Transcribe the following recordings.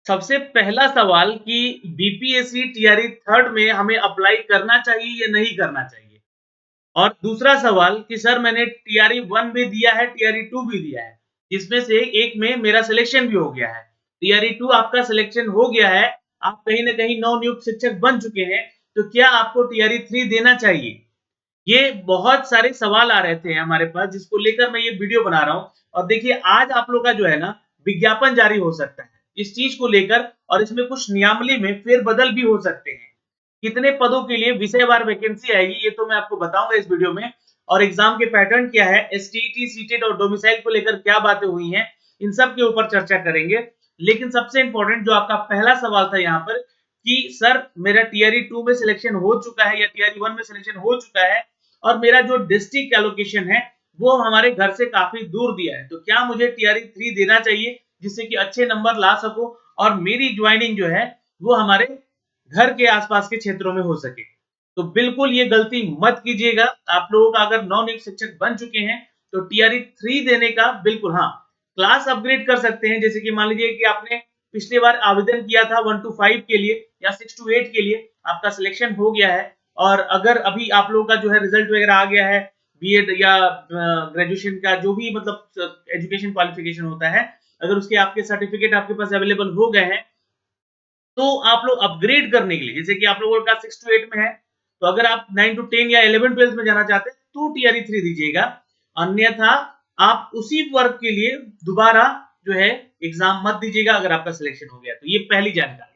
सबसे पहला सवाल कि बीपीएससी टीआरई थर्ड में हमें अप्लाई करना चाहिए या नहीं करना चाहिए। और दूसरा सवाल कि सर मैंने टीआरई 1 भी दिया है, टीआरई 2 भी दिया है, जिसमें से एक में मेरा सिलेक्शन भी हो गया है। टीआरई 2 आपका सिलेक्शन हो गया है, आप कहीं न कहीं नवनियुक्त शिक्षक बन चुके हैं, तो क्या आपको टीआरई 3 देना चाहिए? ये बहुत सारे सवाल आ रहे थे हमारे पास, जिसको लेकर मैं ये वीडियो बना रहा हूँ। और देखिए आज आप लोग का जो है ना विज्ञापन जारी हो सकता है इस चीज को लेकर, और इसमें कुछ नियमावली में फेरबदल भी हो सकते हैं। कितने पदों के लिए विषयवार वैकेंसी आएगी ये तो मैं आपको बताऊंगा इस वीडियो में। और एग्जाम के पैटर्न क्या है, एसटीईटी, सीटेट और डोमिसाइल को लेकर क्या बातें हुई हैं, इन सब के ऊपर चर्चा करेंगे। लेकिन सबसे इंपॉर्टेंट जो आपका पहला सवाल था यहाँ पर कि सर मेरा टीआरई 2 में सिलेक्शन हो चुका है या टीआरई 1 में सिलेक्शन हो चुका है, और मेरा जो डिस्ट्रिक्ट एलोकेशन है वो हमारे घर से काफी दूर दिया है, तो क्या मुझे टीआरई 3 देना चाहिए जिससे कि अच्छे नंबर ला सको और मेरी ज्वाइनिंग जो है वो हमारे घर के आसपास के क्षेत्रों में हो सके। तो बिल्कुल ये गलती मत कीजिएगा। आप लोगों का अगर नवनियुक्त शिक्षक बन चुके हैं तो टीआरई 3 देने का बिल्कुल, हाँ, क्लास अपग्रेड कर सकते हैं। जैसे कि मान लीजिए कि आपने पिछली बार आवेदन किया था 1 to 5 के लिए या 6 to 8 के लिए, आपका सिलेक्शन हो गया है, और अगर अभी आप लोगों का जो है रिजल्ट वगैरह आ गया है बीएड या ग्रेजुएशन का जो भी मतलब एजुकेशन क्वालिफिकेशन होता है, अगर उसके आपके सर्टिफिकेट आपके पास अवेलेबल हो गए हैं, तो आप लोग अपग्रेड करने के लिए, जैसे कि आप लोगों का 6 to 8 में है, तो अगर आप 9 to 10 या 11-12 में जाना चाहते हैं तो टीआरई 3 दीजिएगा। अन्यथा आप उसी वर्ग के लिए दोबारा जो है एग्जाम मत दीजिएगा अगर आपका सिलेक्शन हो गया तो। ये पहली जानकारी।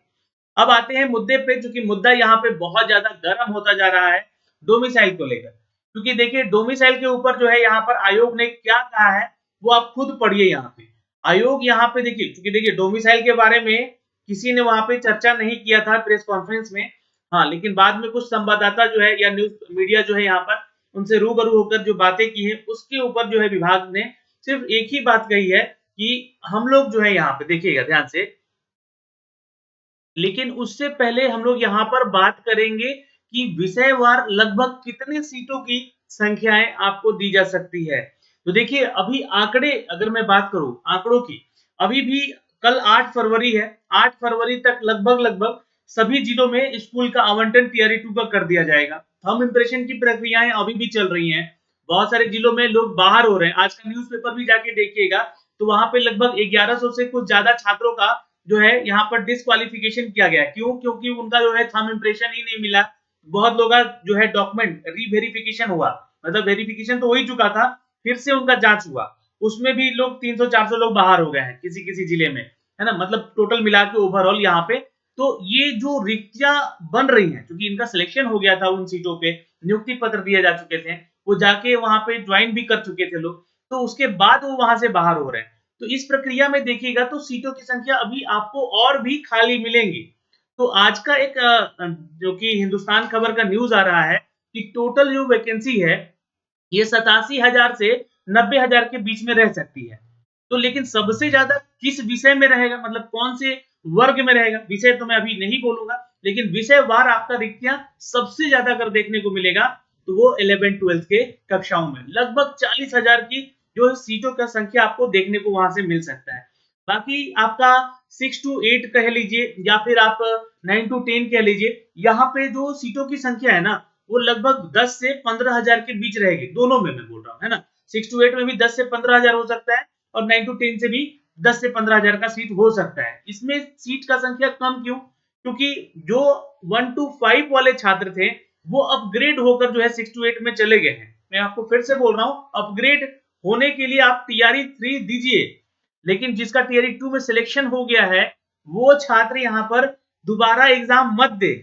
अब आते हैं मुद्दे पे, क्योंकि मुद्दा यहाँ पे बहुत ज्यादा गर्म होता जा रहा है डोमिसाइल को लेकर। क्योंकि देखिए डोमिसाइल के ऊपर जो है यहाँ पर आयोग ने क्या कहा है वो आप खुद पढ़िए। यहाँ पे आयोग यहाँ पे देखिए, क्योंकि देखिए डोमिसाइल के बारे में किसी ने वहां पे चर्चा नहीं किया था प्रेस कॉन्फ्रेंस में, हाँ, लेकिन बाद में कुछ संवाददाता जो है या न्यूज मीडिया जो है यहाँ पर उनसे रूबरू होकर जो बातें की है उसके ऊपर जो है विभाग ने सिर्फ एक ही बात कही है कि हम लोग जो है यहाँ पे देखिएगा ध्यान से, लेकिन उससे पहले हम लोग यहाँ पर बात करेंगे कि विषयवार लगभग कितने सीटों की संख्याएं आपको दी जा सकती है। तो देखिए अभी आंकड़े, अगर मैं बात करूं आंकड़ों की, अभी भी कल 8 फरवरी है, 8 फरवरी तक लगभग लगभग सभी जिलों में स्कूल का आवंटन टीआरई 2 का कर दिया जाएगा। थंब इंप्रेशन की प्रक्रियाएं अभी भी चल रही हैं। बहुत सारे जिलों में लोग बाहर हो रहे हैं। आज का न्यूज़पेपर भी जाके देखिएगा तो वहां पे लगभग 1100 से कुछ ज्यादा छात्रों का जो है यहाँ पर डिस्क्वालिफिकेशन किया गया। क्यों? क्योंकि उनका जो है थंब इंप्रेशन ही नहीं मिला। बहुत लोग का जो है डॉक्यूमेंट रीवेरिफिकेशन हुआ, मतलब वेरिफिकेशन तो हो ही चुका था, फिर से उनका जांच हुआ, उसमें भी लोग 300-400 लोग बाहर हो गए हैं किसी किसी जिले में, है ना, मतलब टोटल मिला के ओवरऑल यहाँ पे। तो ये जो रिक्तियां बन रही हैं, क्योंकि इनका सिलेक्शन हो गया था उन सीटों पे, नियुक्ति पत्र दिए जा चुके थे, वो जाके वहां पे ज्वाइन भी कर चुके थे लोग, तो उसके बाद वो वहां से बाहर हो रहे हैं। तो इस प्रक्रिया में देखिएगा तो सीटों की संख्या अभी आपको और भी खाली मिलेंगी। तो आज का एक जो कि हिंदुस्तान खबर का न्यूज आ रहा है कि टोटल जो वैकेंसी है ये 87,000 से 90,000 के बीच में रह सकती है। तो लेकिन सबसे ज्यादा किस विषय में रहेगा, मतलब कौन से वर्ग में रहेगा, विषय तो मैं अभी नहीं बोलूंगा, लेकिन विषय वार आपका रिक्तियां सबसे ज्यादा अगर देखने को मिलेगा तो वो 11-12 के कक्षाओं में लगभग 40,000 की जो सीटों का संख्या आपको देखने को वहां से मिल सकता है। बाकी आपका 6 to 8 कह लीजिए या फिर आप 9 to 10 कह लीजिए, यहाँ पे जो सीटों की संख्या है ना वो लगभग 10 से 15,000 के बीच रहेगी, दोनों में मैं बोल रहा हूँ, है ना। 6 to 8 में भी 10 से 15,000 हो सकता है और 9 to 10 से भी 10 से 15,000 का सीट हो सकता है। इसमें सीट का संख्या कम क्यों? क्योंकि जो 1 to 5 वाले छात्र थे वो अपग्रेड होकर जो है 6 to 8 में चले गए हैं। मैं आपको फिर से बोल रहा हूँ, अपग्रेड होने के लिए आप टीआरई 3 दीजिए, लेकिन जिसका टीआरई 2 में सिलेक्शन हो गया है वो छात्र यहाँ पर दोबारा एग्जाम मत दे,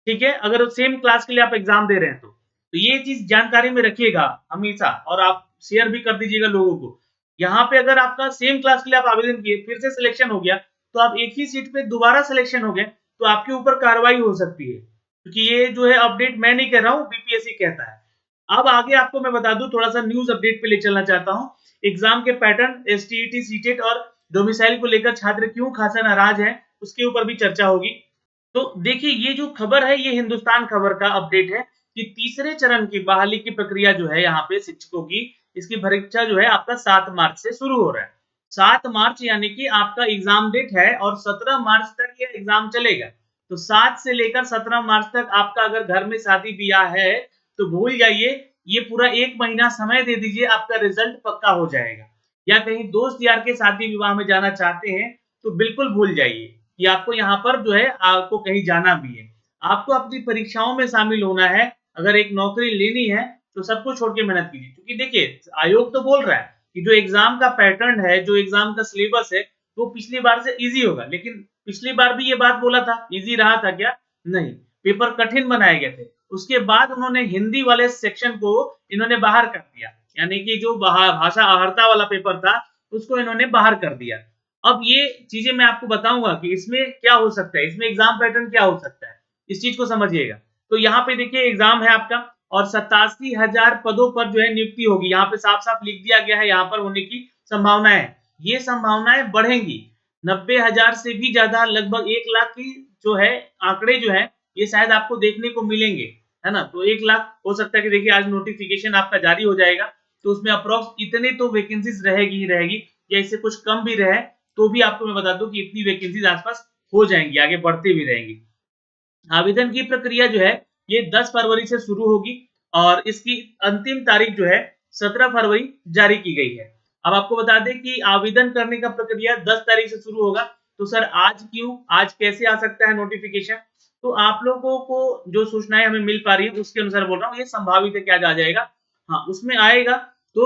ठीक है, अगर सेम क्लास के लिए आप एग्जाम दे रहे हैं तो ये चीज जानकारी में रखिएगा हमेशा, और आप शेयर भी कर दीजिएगा लोगों को। यहाँ पे अगर आपका सेम क्लास के लिए आप आवेदन किए फिर से सिलेक्शन हो गया तो आप एक ही सीट पे दोबारा सिलेक्शन हो गए तो आपके ऊपर कार्रवाई हो सकती है, क्योंकि ये जो है अपडेट मैं नहीं कह रहा हूँ, बीपीएससी कहता है। अब आगे आपको मैं बता दूं, थोड़ा सा न्यूज अपडेट पे ले चलना चाहता हूँ। एग्जाम के पैटर्न, एसटीईटी, सीटेट और डोमिसाइल को लेकर छात्र क्यों खासा नाराज है उसके ऊपर भी चर्चा होगी। तो देखिए ये जो खबर है ये हिंदुस्तान खबर का अपडेट है कि तीसरे चरण की बहाली की प्रक्रिया जो है यहाँ पे शिक्षकों की, इसकी परीक्षा जो है आपका 7 मार्च से शुरू हो रहा है। 7 मार्च यानी कि आपका एग्जाम डेट है और 17 मार्च तक ये एग्जाम चलेगा। तो 7 से लेकर 17 मार्च तक आपका अगर घर में शादी ब्याह है तो भूल जाइए, ये पूरा 1 महीना समय दे दीजिए, आपका रिजल्ट पक्का हो जाएगा। या कहीं दोस्त यार के शादी विवाह में जाना चाहते हैं तो बिल्कुल भूल जाइए कि आपको यहाँ पर जो है आपको कहीं जाना भी है। आपको अपनी परीक्षाओं में शामिल होना है, अगर एक नौकरी लेनी है तो सब कुछ छोड़ के मेहनत कीजिए। क्योंकि देखिए आयोग तो बोल रहा है कि जो एग्जाम का पैटर्न है, जो एग्जाम का सिलेबस है, वो पिछली बार से इजी होगा। लेकिन पिछली बार भी ये बात बोला था, इजी रहा था क्या? नहीं, पेपर कठिन बनाए गए थे। उसके बाद उन्होंने हिंदी वाले सेक्शन को इन्होंने बाहर कर दिया, यानी कि जो भाषा आहर्ता वाला पेपर था उसको इन्होंने बाहर कर दिया। अब ये चीजें मैं आपको बताऊंगा कि इसमें क्या हो सकता है, इसमें एग्जाम पैटर्न क्या हो सकता है, इस चीज को समझिएगा। तो यहाँ पे देखिए एग्जाम है आपका और 87,000 पदों पर जो है नियुक्ति होगी। यहाँ पे साफ साफ लिख दिया गया है, यहाँ पर होने की संभावना है। ये संभावनाएं बढ़ेंगी, 90,000 से भी ज्यादा, लगभग 1 लाख की जो है आंकड़े जो है ये शायद आपको देखने को मिलेंगे, है ना। तो 1 लाख हो सकता है कि देखिए आज नोटिफिकेशन आपका जारी हो जाएगा तो उसमें अप्रोक्स इतने तो वैकेंसीज रहेगी ही रहेगी, या इससे कुछ कम भी रहे तो भी आपको मैं बता दूं कि इतनी वैकेंसीज आसपास हो जाएंगी, आगे बढ़ते भी रहेंगी। आवेदन की प्रक्रिया जो है ये 10 फरवरी से शुरू होगी और इसकी अंतिम तारीख जो है 17 फरवरी जारी की गई है। अब आपको बता दें कि आवेदन करने का प्रक्रिया 10 तारीख से शुरू होगा। तो सर आज क्यों, आज कैसे आ सकता है नोटिफिकेशन? तो आप लोगों को जो सूचनाएं हमें मिल पा रही है उसके अनुसार बोल रहा हूँ, ये संभावित है क्या आ जाएगा। हाँ, उसमें आएगा तो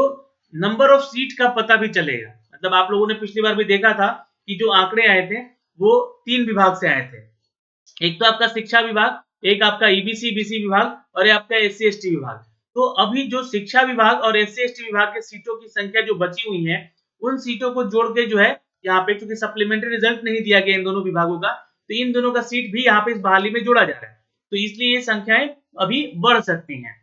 नंबर ऑफ सीट का पता भी चलेगा। मतलब आप लोगों ने पिछली बार भी देखा था कि जो आंकड़े आए थे वो 3 विभाग से आए थे। एक तो आपका शिक्षा विभाग, एक आपका ईबीसी बीसी विभाग और एक आपका एससी एसटी विभाग। तो अभी जो शिक्षा विभाग और एससी एसटी विभाग के सीटों की संख्या जो बची हुई है, उन सीटों को जोड़ के जो है यहाँ पे, क्योंकि सप्लीमेंट्री रिजल्ट नहीं दिया गया इन दोनों विभागों का, तो इन दोनों का सीट भी यहाँ पे इस बहाली में जोड़ा जा रहा है। तो इसलिए ये संख्याएं अभी बढ़ सकती हैं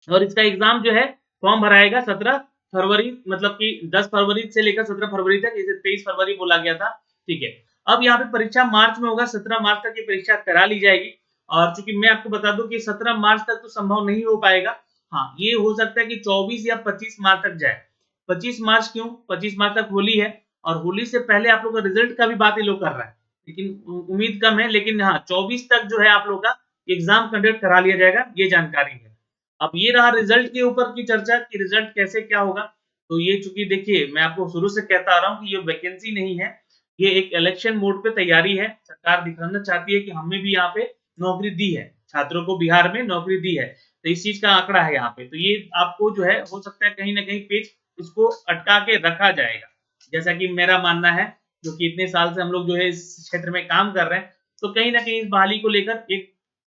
और इसका एग्जाम जो है फॉर्म भराएगा 17 फरवरी, मतलब कि 10 फरवरी से लेकर 17 फरवरी तक, इसे 23 फरवरी बोला गया था। ठीक है, अब यहाँ पे परीक्षा मार्च में होगा, 17 मार्च तक ये परीक्षा करा ली जाएगी। और चूंकि मैं आपको बता दूं कि 17 मार्च तक तो संभव नहीं हो पाएगा। हाँ, ये हो सकता है कि 24 या 25 मार्च तक जाए। 25 मार्च क्यों? 25 मार्च तक होली है और होली से पहले आप लोग का रिजल्ट का भी बात ये लोग कर रहा है, लेकिन उम्मीद कम है। लेकिन हाँ, 24 तक जो है आप लोग का एग्जाम कंडक्ट करा लिया जाएगा, ये जानकारी है। अब ये रहा रिजल्ट के ऊपर की चर्चा कि रिजल्ट कैसे क्या होगा। तो ये चूंकि देखिए मैं आपको शुरू से कहता आ रहा हूँ कि ये वैकेंसी नहीं है, ये एक इलेक्शन मोड पे तैयारी है। सरकार दिखाना चाहती है कि हमने भी यहाँ पे नौकरी दी है, छात्रों को बिहार में नौकरी दी है। तो इस चीज का आंकड़ा है यहाँ पे। तो ये आपको जो है हो सकता है कहीं ना कहीं पेज इसको अटका के रखा जाएगा, जैसा कि मेरा मानना है। जो कि इतने साल से हम लोग जो है इस क्षेत्र में काम कर रहे हैं, तो कहीं ना कहीं इस बहाली को लेकर एक,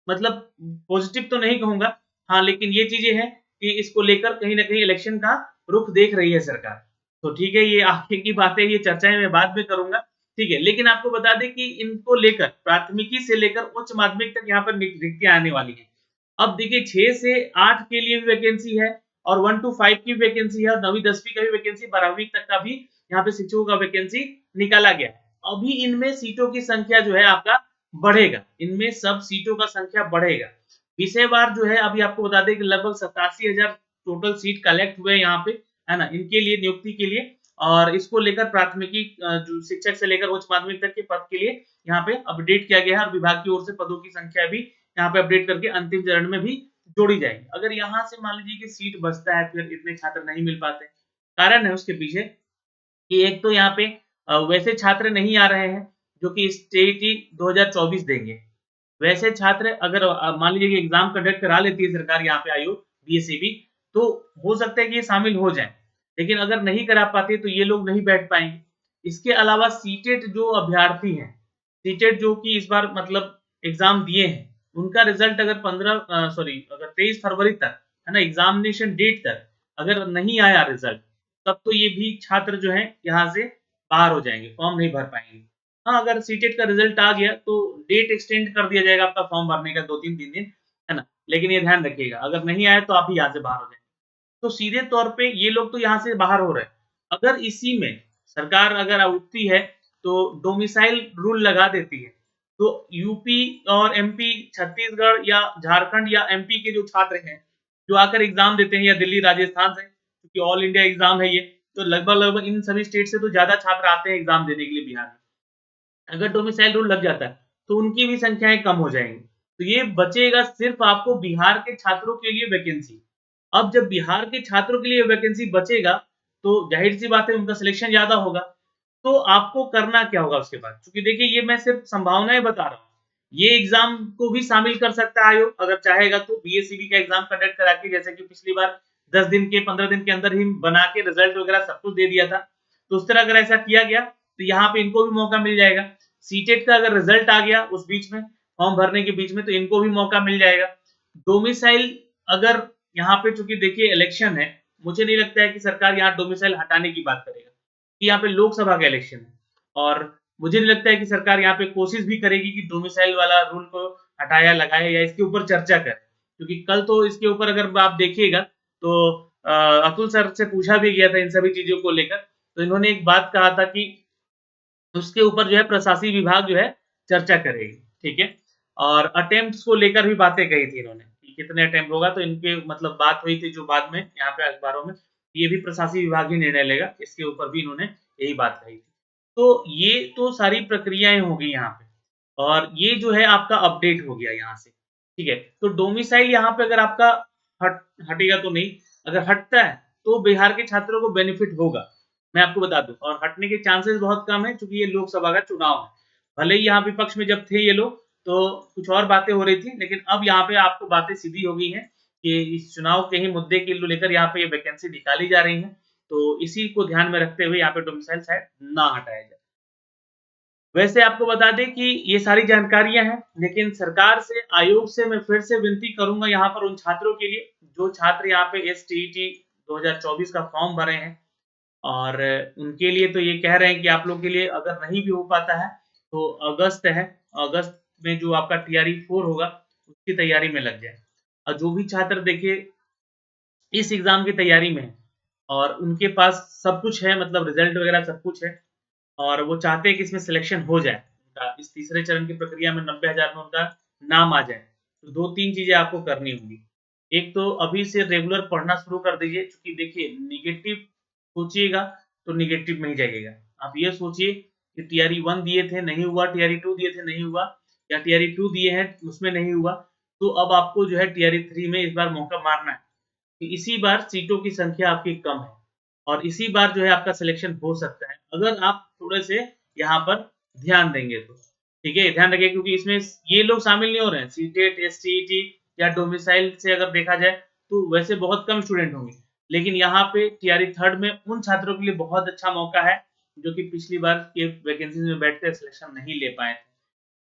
मतलब पॉजिटिव तो नहीं कहूंगा, हाँ, लेकिन ये चीजें हैं कि इसको लेकर कहीं ना कहीं इलेक्शन का रुख देख रही है सरकार। तो ठीक है, ये आगे की बातें, ये चर्चाएं मैं बाद में करूंगा। ठीक है, लेकिन आपको बता दें कि इनको लेकर प्राथमिकी से लेकर उच्च माध्यमिक तक यहाँ पर रिक्तियां आने वाली है। अब देखिए 6 से 8 के लिए भी वैकेंसी है और 1 to 5 की वैकेंसी है और 9वीं 10वीं का भी वैकेंसी, 12वीं तक का भी यहाँ पे शिक्षकों का वैकेंसी निकाला गया है। अभी इनमें सीटों की संख्या जो है आपका बढ़ेगा, इनमें सब सीटों का संख्या बढ़ेगा। विषयवार जो है अभी आपको बता दें कि लगभग 87,000 टोटल सीट कलेक्ट हुए यहाँ पे, है ना, इनके लिए नियुक्ति के लिए। और इसको लेकर प्राथमिकी जो शिक्षक से लेकर उच्च माध्यमिक तक के पद के लिए यहाँ पे अपडेट किया गया है और विभाग की ओर से पदों की संख्या भी यहाँ पे अपडेट करके अंतिम चरण में भी जोड़ी जाएगी। अगर यहाँ से मान लीजिए कि सीट बचता है, फिर इतने छात्र नहीं मिल पाते, कारण है उसके पीछे कि एक तो यहाँ पे वैसे छात्र नहीं आ रहे हैं जो कि स्टेटी 2024 देंगे। वैसे छात्र अगर मान लीजिए कि एग्जाम कंडक्ट करा लेती है सरकार, यहाँ पे आयोग बीएसईबी, तो हो सकता है कि ये शामिल हो जाए। लेकिन अगर नहीं करा पाते तो ये लोग नहीं बैठ पाएंगे। इसके अलावा सीटेट जो अभ्यर्थी हैं, सीटेट जो कि इस बार मतलब एग्जाम दिए हैं, उनका रिजल्ट अगर 23 फरवरी तक, है ना, एग्जामिनेशन डेट तक अगर नहीं आया रिजल्ट, तब तो ये भी छात्र जो है यहाँ से बाहर हो जाएंगे, फॉर्म नहीं भर पाएंगे। हाँ, अगर सीटेट का रिजल्ट आ गया तो डेट एक्सटेंड कर दिया जाएगा आपका फॉर्म भरने का 2-3 दिन, है ना। लेकिन ये ध्यान रखिएगा, अगर नहीं आया तो आप भी यहाँ से बाहर हो जाएंगे। तो सीधे तौर पे ये लोग तो यहाँ से बाहर हो रहे हैं। अगर इसी में सरकार अगर उठती है तो डोमिसाइल रूल लगा देती है, तो यूपी और एमपी, छत्तीसगढ़ या झारखंड या एमपी के जो छात्र हैं जो आकर एग्जाम देते हैं, या दिल्ली राजस्थान से, क्योंकि ऑल इंडिया एग्जाम है ये, तो लगभग इन सभी स्टेट से तो ज्यादा छात्र आते हैं एग्जाम देने के लिए बिहार में। अगर डोमिसाइल रूल लग जाता है तो उनकी भी संख्याएं कम हो जाएंगी, तो ये बचेगा सिर्फ आपको बिहार के छात्रों के लिए वैकेंसी। अब जब बिहार के छात्रों के लिए वैकेंसी बचेगा तो जाहिर सी बात है उनका सिलेक्शन ज्यादा होगा। तो आपको करना क्या होगा उसके बाद, क्योंकि देखिए ये मैं सिर्फ संभावनाएं बता रहा हूँ, ये एग्जाम को भी शामिल कर सकता है आयोग अगर चाहेगा तो, बीएससीबी का एग्जाम कंडक्ट करा के, जैसे कि पिछली बार 10 दिन के 15 दिन के अंदर ही बना के रिजल्ट वगैरह सब कुछ दे दिया था, तो उस तरह अगर ऐसा किया गया तो यहाँ पे इनको भी मौका मिल जाएगा। सीटेट का अगर रिजल्ट आ गया उस बीच में, फॉर्म भरने के बीच में, तो इनको भी मौका मिल जाएगा। डोमिसाइल अगर यहाँ पे, चूंकि देखिए इलेक्शन है, मुझे नहीं लगता है कि सरकार यहाँ डोमिसाइल हटाने की बात करेगा कि यहाँ पे लोकसभा का इलेक्शन है, और मुझे नहीं लगता है कि सरकार यहाँ पे कोशिश भी करेगी कि डोमिसाइल वाला रूल को हटाया लगाए या इसके ऊपर चर्चा करे, क्योंकि कल तो इसके ऊपर अगर आप देखिएगा तो अतुल सर से पूछा भी गया था इन सभी चीजों को लेकर, तो इन्होंने एक बात कहा था कि उसके ऊपर जो है प्रशासनिक विभाग जो है चर्चा करेगी, ठीक है। और अटेम्प्ट्स को लेकर भी बातें कही थी इन्होंने कि कितने अटेम्प्ट होगा, तो इनके मतलब बात हुई थी जो बाद में यहाँ पे अखबारों में, ये भी प्रशासनिक विभाग ही निर्णय लेगा, इसके ऊपर भी इन्होंने यही बात कही थी। तो ये तो सारी प्रक्रियाएं होगी यहाँ पे, और ये जो है आपका अपडेट हो गया यहाँ से, ठीक है। तो डोमिसाइल यहाँ पे अगर आपका हटेगा तो नहीं, अगर हटता है तो बिहार के छात्रों को बेनिफिट होगा, मैं आपको बता दूं, और हटने के चांसेस बहुत कम है क्योंकि ये लोकसभा का चुनाव है। भले ही यहाँ विपक्ष में जब थे ये लोग तो कुछ और बातें हो रही थी, लेकिन अब यहाँ पे आपको बातें सीधी हो गई हैं कि इस चुनाव के ही मुद्दे के लेकर यहाँ पे ये वैकेंसी निकाली जा रही है, तो इसी को ध्यान में रखते हुए यहाँ पे डोमिसाइल शायद ना हटाया जाए। वैसे आपको बता दें कि ये सारी जानकारियां हैं, लेकिन सरकार से, आयोग से मैं फिर से विनती करूंगा यहाँ पर उन छात्रों के लिए जो छात्र यहाँ पे STET 2024 का फॉर्म भरे हैं, और उनके लिए तो ये कह रहे हैं कि आप लोग के लिए अगर नहीं भी हो पाता है तो अगस्त है, अगस्त में जो आपका TRE 4 होगा उसकी तैयारी में लग जाए। और जो भी छात्र देखिए इस एग्जाम की तैयारी में है और उनके पास सब कुछ है, मतलब रिजल्ट वगैरह सब कुछ है, और वो चाहते हैं कि इसमें सिलेक्शन हो जाए उनका, इस तीसरे चरण की प्रक्रिया में 90,000 में उनका नाम आ जाए, तो 2-3 चीजें आपको करनी होंगी। एक तो अभी से रेगुलर पढ़ना शुरू कर दीजिए, क्योंकि देखिए निगेटिव सोचिएगा तो निगेटिव में ही जाइएगा। आप ये सोचिए कि TRE 1 दिए थे नहीं हुआ, TRE 2 दिए थे नहीं हुआ, या TRE 2 दिए हैं उसमें नहीं हुआ, तो अब आपको जो है TRE 3 में इस बार मौका मारना है, कि इसी बार सीटों की संख्या आपकी कम है और इसी बार जो है आपका सिलेक्शन हो सकता है, अगर आप थोड़े से यहाँ पर ध्यान देंगे तो, ठीक है। ध्यान रखिए क्योंकि इसमें ये लोग शामिल नहीं हो रहे हैं, सीटेट, STET या डोमिसाइल से अगर देखा जाए तो वैसे बहुत कम स्टूडेंट होंगे, लेकिन यहाँ पे TRE 3 में उन छात्रों के लिए बहुत अच्छा मौका है जो कि पिछली बार के वैकेंसी में बैठकर सिलेक्शन नहीं ले पाए थे।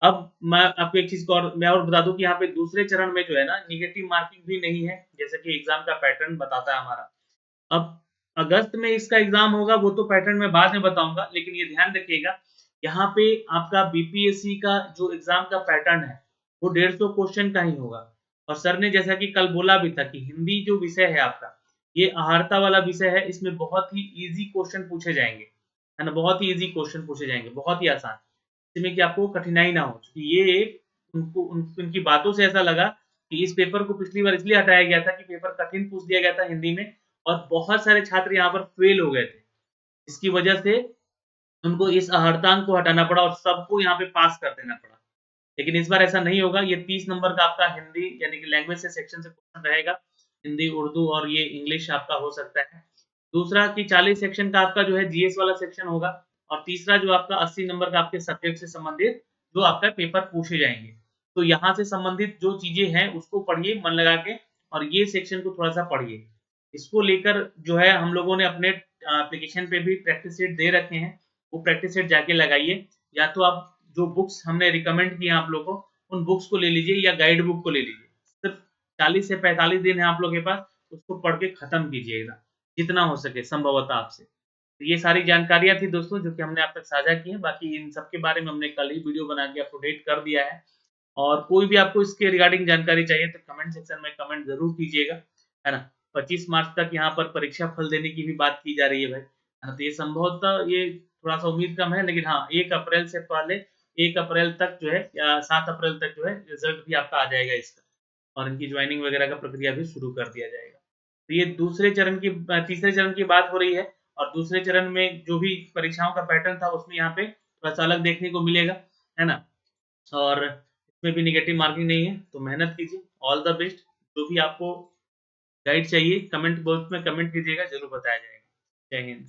अब मैं आपको एक चीज को और मैं और बता दूं कि यहाँ पे दूसरे चरण में जो है ना निगेटिव मार्किंग भी नहीं है, जैसे कि एग्जाम का पैटर्न बताता है हमारा। अब अगस्त में इसका एग्जाम होगा, वो तो पैटर्न मैं बाद में बताऊंगा, लेकिन ये ध्यान रखिएगा यहाँ पे आपका BPSC का जो एग्जाम का पैटर्न है वो 150 क्वेश्चन का ही होगा। और सर ने जैसा कि कल बोला भी था कि हिंदी जो विषय है आपका, ये आहारता वाला विषय है, इसमें बहुत ही इजी क्वेश्चन पूछे जाएंगे, है ना, बहुत ही इजी क्वेश्चन पूछे जाएंगे, बहुत ही आसान, जिसमें कि आपको कठिनाई ना हो, क्योंकि ये उनको उनकी बातों से ऐसा लगा कि इस पेपर को पिछली बार इसलिए हटाया गया था कि पेपर कठिन पूछ दिया गया था हिंदी में, और बहुत सारे छात्र यहाँ पर फेल हो गए थे, इसकी वजह से उनको इस हड़ताल को हटाना पड़ा और सबको यहाँ पे पास कर देना पड़ा। लेकिन इस बार ऐसा नहीं होगा, ये 30 नंबर का आपका हिंदी यानी कि लैंग्वेज से सेक्शन से क्वेश्चन रहेगा, हिंदी, उर्दू और ये इंग्लिश आपका हो सकता है। दूसरा कि 40 सेक्शन का आपका जो है GS वाला सेक्शन होगा, और तीसरा जो आपका 80 नंबर का आपके सब्जेक्ट से संबंधित जो आपका पेपर पूछे जाएंगे। तो यहाँ से संबंधित जो चीजें हैं उसको पढ़िए मन लगा के, और ये सेक्शन को थोड़ा सा पढ़िए। इसको लेकर जो है हम लोगों ने अपने एप्लीकेशन पे भी प्रैक्टिस सेट दे रखे हैं, वो प्रैक्टिस सेट जाके लगाइए, या तो आप जो बुक्स हमने रिकमेंड किए आप लोगों को उन बुक्स को ले लीजिए या गाइड बुक को ले लीजिए, सिर्फ 40 से 45 दिन है आप लोग के पास, उसको पढ़ के खत्म कीजिएगा जितना हो सके संभवतः आपसे। तो ये सारी जानकारियां थी दोस्तों जो कि हमने आप तक साझा की है, बाकी इन सब के बारे में हमने कल ही वीडियो बना के अपडेट कर दिया है, और कोई भी आपको इसके रिगार्डिंग जानकारी चाहिए तो कमेंट सेक्शन में कमेंट जरूर कीजिएगा, है ना। 25 मार्च तक यहाँ पर परीक्षा फल देने की भी बात की जा रही है भाई, है ना, तो ये संभवतः ये थोड़ा सा उम्मीद कम है, लेकिन हाँ 1 अप्रैल से पहले 1 अप्रैल तक जो है या 7 अप्रैल तक जो है रिजल्ट भी आपका आ जाएगा इसका, और इनकी ज्वाइनिंग वगैरह का प्रक्रिया भी शुरू कर दिया जाएगा। तो ये दूसरे चरण की तीसरे चरण की बात हो रही है, और दूसरे चरण में जो भी परीक्षाओं का पैटर्न था उसमें यहाँ पे थोड़ा सा अलग देखने को मिलेगा, है ना? और इसमें भी नेगेटिव मार्किंग नहीं है, तो मेहनत कीजिए। All the best. जो भी आपको गाइड चाहिए कमेंट बॉक्स में कमेंट कीजिएगा, ज़रूर बताया जाएगा। जय हिंद।